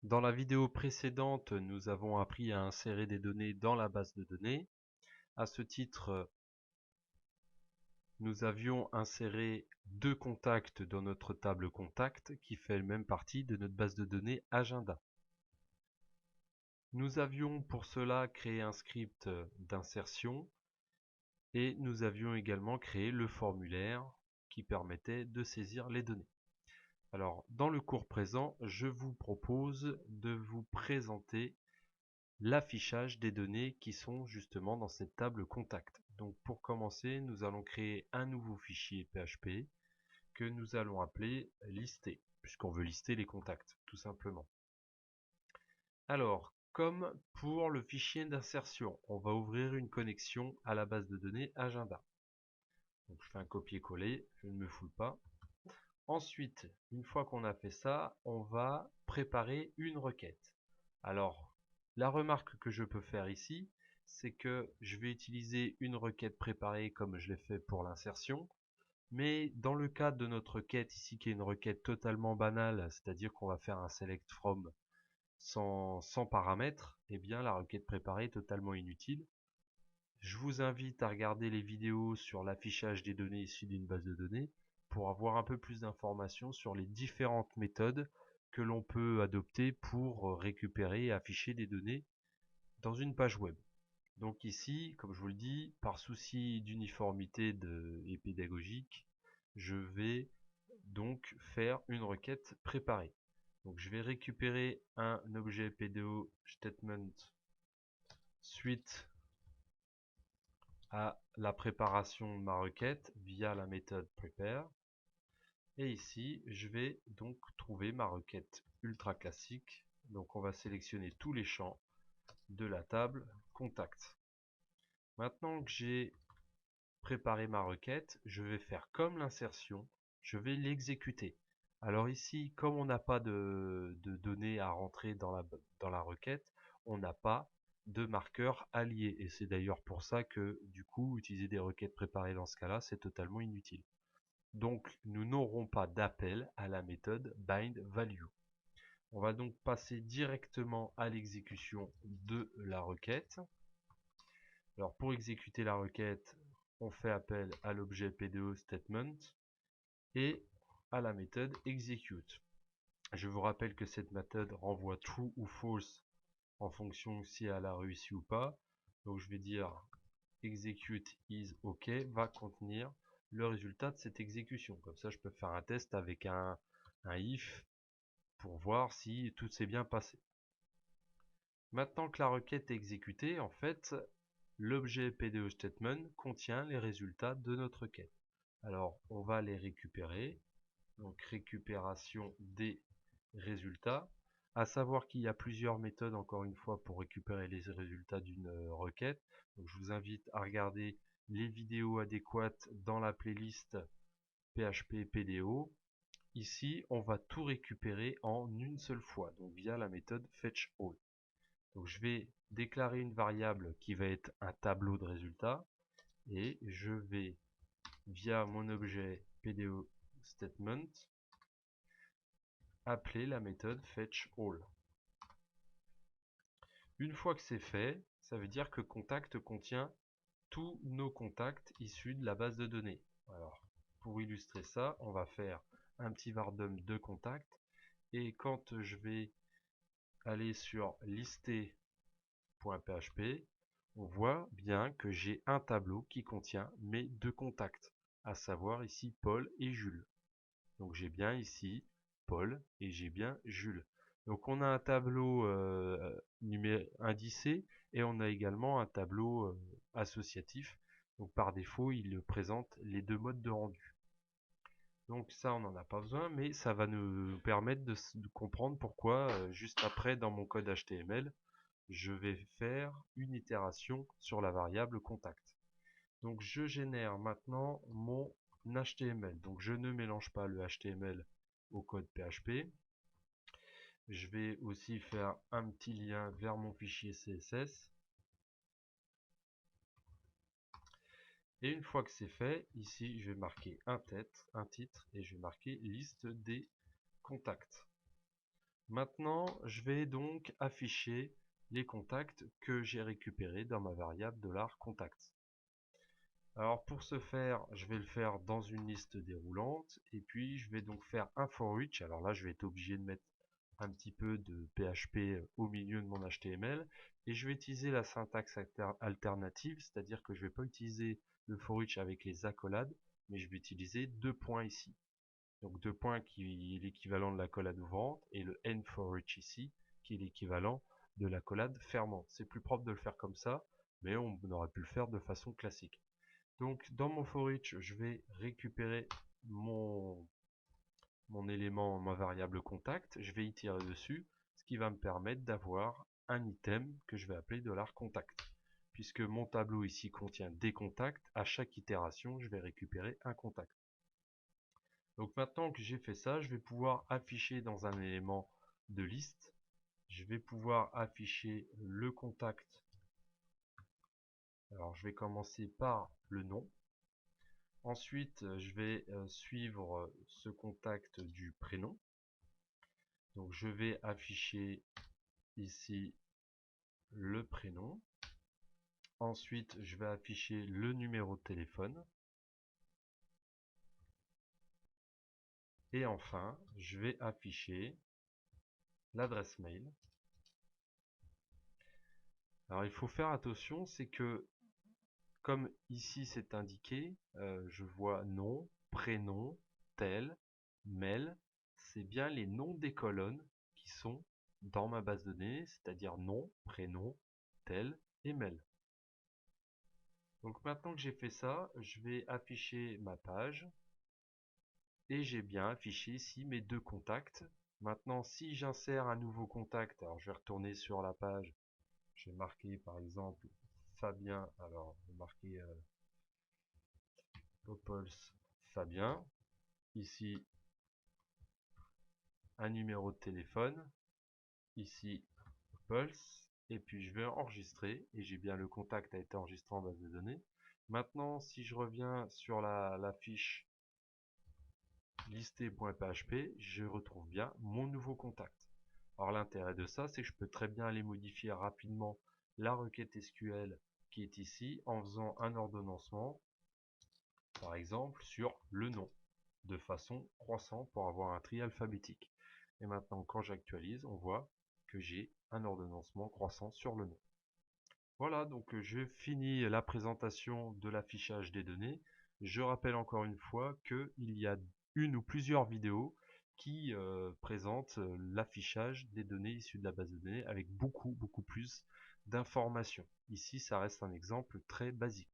Dans la vidéo précédente, nous avons appris à insérer des données dans la base de données. À ce titre, nous avions inséré deux contacts dans notre table contact qui fait même partie de notre base de données agenda. Nous avions pour cela créé un script d'insertion et nous avions également créé le formulaire qui permettait de saisir les données. Alors, dans le cours présent, je vous propose de vous présenter l'affichage des données qui sont justement dans cette table contact. Donc pour commencer, nous allons créer un nouveau fichier PHP que nous allons appeler lister, puisqu'on veut lister les contacts, tout simplement. Alors, comme pour le fichier d'insertion, on va ouvrir une connexion à la base de données agenda. Donc je fais un copier-coller, je ne me fous pas. Ensuite, une fois qu'on a fait ça, on va préparer une requête. Alors, la remarque que je peux faire ici, c'est que je vais utiliser une requête préparée comme je l'ai fait pour l'insertion. Mais dans le cadre de notre requête ici, qui est une requête totalement banale, c'est-à-dire qu'on va faire un select from sans paramètres, eh bien la requête préparée est totalement inutile. Je vous invite à regarder les vidéos sur l'affichage des données issues d'une base de données pour avoir un peu plus d'informations sur les différentes méthodes que l'on peut adopter pour récupérer et afficher des données dans une page web. Donc ici, comme je vous le dis, par souci d'uniformité et pédagogique, je vais donc faire une requête préparée. Donc je vais récupérer un objet PDO statement suite à la préparation de ma requête via la méthode prepare. Et ici, je vais donc trouver ma requête ultra classique. Donc on va sélectionner tous les champs de la table contact. Maintenant que j'ai préparé ma requête, je vais faire comme l'insertion, je vais l'exécuter. Alors ici, comme on n'a pas de données à rentrer dans la requête, on n'a pas de marqueur allié. Et c'est d'ailleurs pour ça que du coup, utiliser des requêtes préparées dans ce cas-là, c'est totalement inutile. Donc, nous n'aurons pas d'appel à la méthode bindValue. On va donc passer directement à l'exécution de la requête. Alors, pour exécuter la requête, on fait appel à l'objet PDO statement et à la méthode execute. Je vous rappelle que cette méthode renvoie true ou false en fonction si elle a réussi ou pas. Donc je vais dire execute is OK va contenir le résultat de cette exécution. Comme ça, je peux faire un test avec un if pour voir si tout s'est bien passé. Maintenant que la requête est exécutée, en fait, l'objet PDO statement contient les résultats de notre requête. Alors, on va les récupérer. Donc, récupération des résultats. À savoir qu'il y a plusieurs méthodes, encore une fois, pour récupérer les résultats d'une requête. Donc, je vous invite à regarder les vidéos adéquates dans la playlist PHP PDO. Ici, on va tout récupérer en une seule fois, donc via la méthode fetchAll. Donc, je vais déclarer une variable qui va être un tableau de résultats et je vais, via mon objet PDO statement, appeler la méthode fetchAll. Une fois que c'est fait, ça veut dire que contact contient tous nos contacts issus de la base de données. Alors, pour illustrer ça, on va faire un petit vardum de contacts et quand je vais aller sur lister.php, on voit bien que j'ai un tableau qui contient mes deux contacts, à savoir ici Paul et Jules. Donc j'ai bien ici Paul et j'ai bien Jules. Donc on a un tableau indicé et on a également un tableau associatif. Donc par défaut, il présente les deux modes de rendu. Donc ça, on n'en a pas besoin, mais ça va nous permettre de comprendre pourquoi, juste après, dans mon code HTML, je vais faire une itération sur la variable contact. Donc je génère maintenant mon HTML. Donc je ne mélange pas le HTML au code PHP. Je vais aussi faire un petit lien vers mon fichier CSS. Et une fois que c'est fait, ici je vais marquer un titre et je vais marquer liste des contacts. Maintenant, je vais donc afficher les contacts que j'ai récupérés dans ma variable $contact. Alors pour ce faire, je vais le faire dans une liste déroulante et puis je vais donc faire un for each. Alors là, je vais être obligé de mettre un petit peu de PHP au milieu de mon HTML et je vais utiliser la syntaxe alternative, c'est-à-dire que je ne vais pas utiliser le for each avec les accolades, mais je vais utiliser deux points ici. Donc deux points qui est l'équivalent de l'accolade ouvrante et le end for each ici qui est l'équivalent de l'accolade fermante. C'est plus propre de le faire comme ça, mais on aurait pu le faire de façon classique. Donc dans mon for each, je vais récupérer mon élément, ma variable contact, je vais y tirer dessus, ce qui va me permettre d'avoir un item que je vais appeler $contact. Puisque mon tableau ici contient des contacts, à chaque itération, je vais récupérer un contact. Donc maintenant que j'ai fait ça, je vais pouvoir afficher dans un élément de liste, je vais pouvoir afficher le contact. Alors je vais commencer par le nom. Ensuite, je vais suivre ce contact du prénom. Donc je vais afficher ici le prénom. Ensuite, je vais afficher le numéro de téléphone. Et enfin, je vais afficher l'adresse mail. Alors il faut faire attention, c'est que comme ici c'est indiqué, je vois nom, prénom, tel, mail, c'est bien les noms des colonnes qui sont dans ma base de données, c'est-à-dire nom, prénom, tel et mail. Donc maintenant que j'ai fait ça, je vais afficher ma page et j'ai bien affiché ici mes deux contacts. Maintenant, si j'insère un nouveau contact, alors je vais retourner sur la page, je vais marquer par exemple Fabien, alors je vais marquer Popols Fabien, ici un numéro de téléphone, ici Pulse, et puis je vais enregistrer, et j'ai bien le contact a été enregistré en base de données. Maintenant, si je reviens sur la fiche listé.php, je retrouve bien mon nouveau contact. Alors l'intérêt de ça, c'est que je peux très bien aller modifier rapidement la requête SQL qui est ici en faisant un ordonnancement, par exemple sur le nom, de façon croissante pour avoir un tri alphabétique. Et maintenant, quand j'actualise, on voit que j'ai un ordonnancement croissant sur le nom. Voilà, donc je finis la présentation de l'affichage des données. Je rappelle encore une fois qu'il y a une ou plusieurs vidéos qui présentent l'affichage des données issues de la base de données avec beaucoup plus d'informations. Ici, ça reste un exemple très basique.